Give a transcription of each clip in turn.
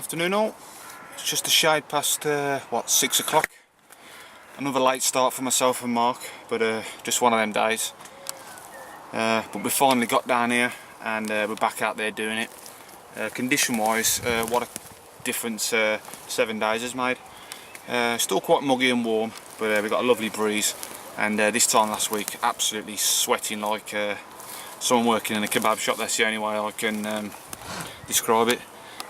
Afternoon all. It's just a shade past 6 o'clock. Another late start for myself and Mark, but just one of them days. But we finally got down here and we're back out there doing it. Condition wise, what a difference 7 days has made. Still quite muggy and warm, but we've got a lovely breeze, and this time last week absolutely sweating like someone working in a kebab shop. That's the only way I can describe it.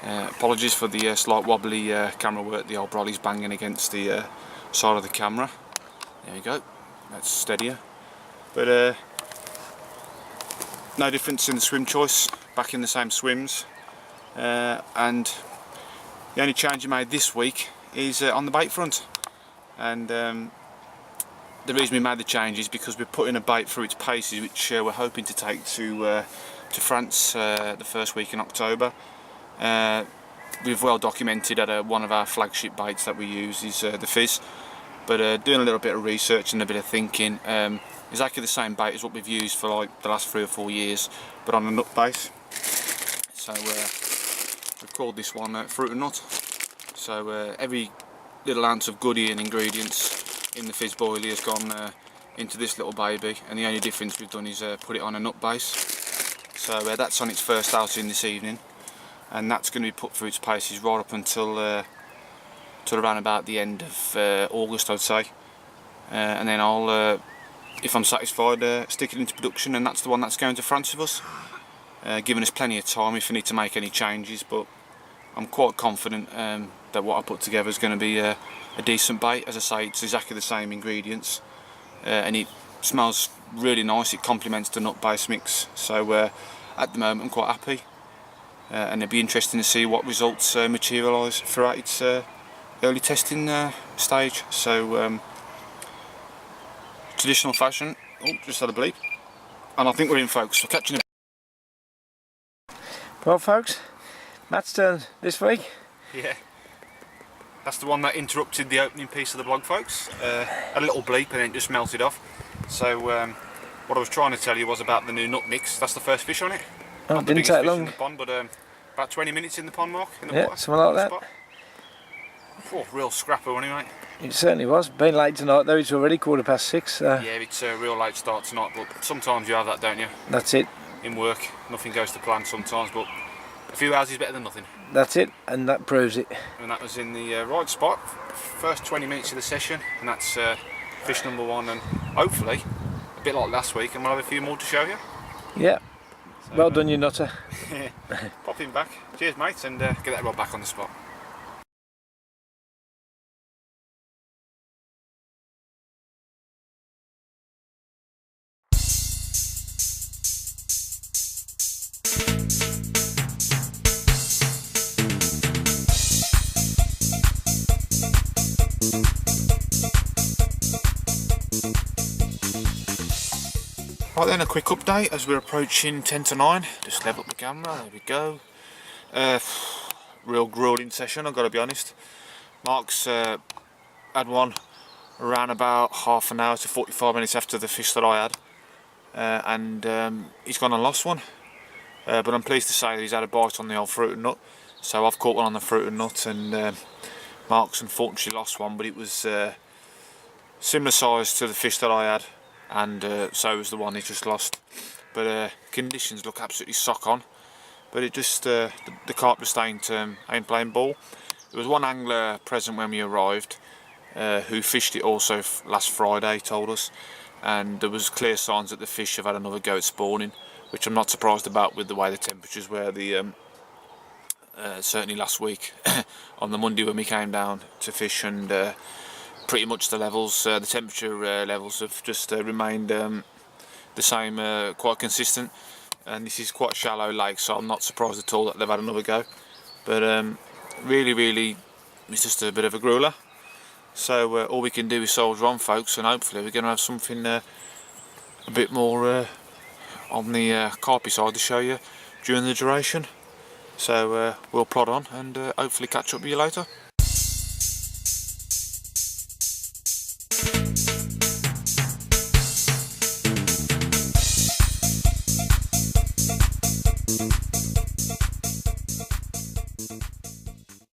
Apologies for the slight wobbly camera work. The old Brolly's banging against the side of the camera. There we go, that's steadier. But no difference in the swim choice, back in the same swims, and the only change I made this week is on the bait front. And the reason we made the change is because we're putting a bait through its paces, which we're hoping to take to France the first week in October. We've well documented at one of our flagship baits that we use is the fizz, but doing a little bit of research and a bit of thinking, exactly the same bait as what we've used for like the last 3 or 4 years, but on a nut base. So we've called this one fruit and nut. So every little ounce of goodie and ingredients in the fizz boilie has gone into this little baby, and the only difference we've done is put it on a nut base. So that's on its first outing this evening, and that's going to be put through its paces right up until around about the end of August, I'd say, and then I'll, if I'm satisfied, stick it into production, and that's the one that's going to France with us, giving us plenty of time if we need to make any changes. But I'm quite confident that what I put together is going to be a decent bait. As I say, it's exactly the same ingredients, and it smells really nice. It complements the nut base mix, so at the moment I'm quite happy. And it'll be interesting to see what results materialise throughout its early testing stage. So traditional fashion. Oh, just had a bleep, and I think we're in, folks. We're catching a... Well, folks, Matt's turn this week. Yeah, that's the one that interrupted the opening piece of the blog, folks. A little bleep and it just melted off. So what I was trying to tell you was about the new nut mix. That's the first fish on it. Oh, Not the didn't biggest take fish long. in the pond, but about 20 minutes in the pond, Mark, in the Yeah, water. something like that. Spot. Oh, real scrapper, wasn't it, mate? It certainly was. Been late tonight though, it's already 6:15. Yeah, it's a real late start tonight, but sometimes you have that, don't you? That's it. In work, nothing goes to plan sometimes, but a few hours is better than nothing. That's it, and that proves it. And that was in the right spot, first 20 minutes of the session, and that's fish number 1, and hopefully, a bit like last week, and we'll have a few more to show you. Yeah. So, well done, you nutter. Pop him back. Cheers, mate, and get that rod back on the spot. Right then, a quick update as we're approaching 10 to 9. Just level up the camera, there we go. Real grueling session, I've got to be honest. Mark's had one around about half an hour to 45 minutes after the fish that I had, and he's gone and lost one. But I'm pleased to say that he's had a bite on the old fruit and nut. So I've caught one on the fruit and nut, and Mark's unfortunately lost one, but it was similar size to the fish that I had, and so was the one he just lost. But conditions look absolutely sock on, but it just the carp just ain't playing ball. There was one angler present when we arrived who fished it also last Friday, told us, and there was clear signs that the fish have had another go at spawning, which I'm not surprised about with the way the temperatures were. The certainly last week on the Monday when we came down to fish, and pretty much the levels, the temperature levels have just remained the same, quite consistent, and this is quite a shallow lake, so I'm not surprised at all that they've had another go. But really it's just a bit of a grueler, so all we can do is soldier on, folks, and hopefully we're going to have something a bit more on the carpy side to show you during the duration. So we'll plod on and hopefully catch up with you later.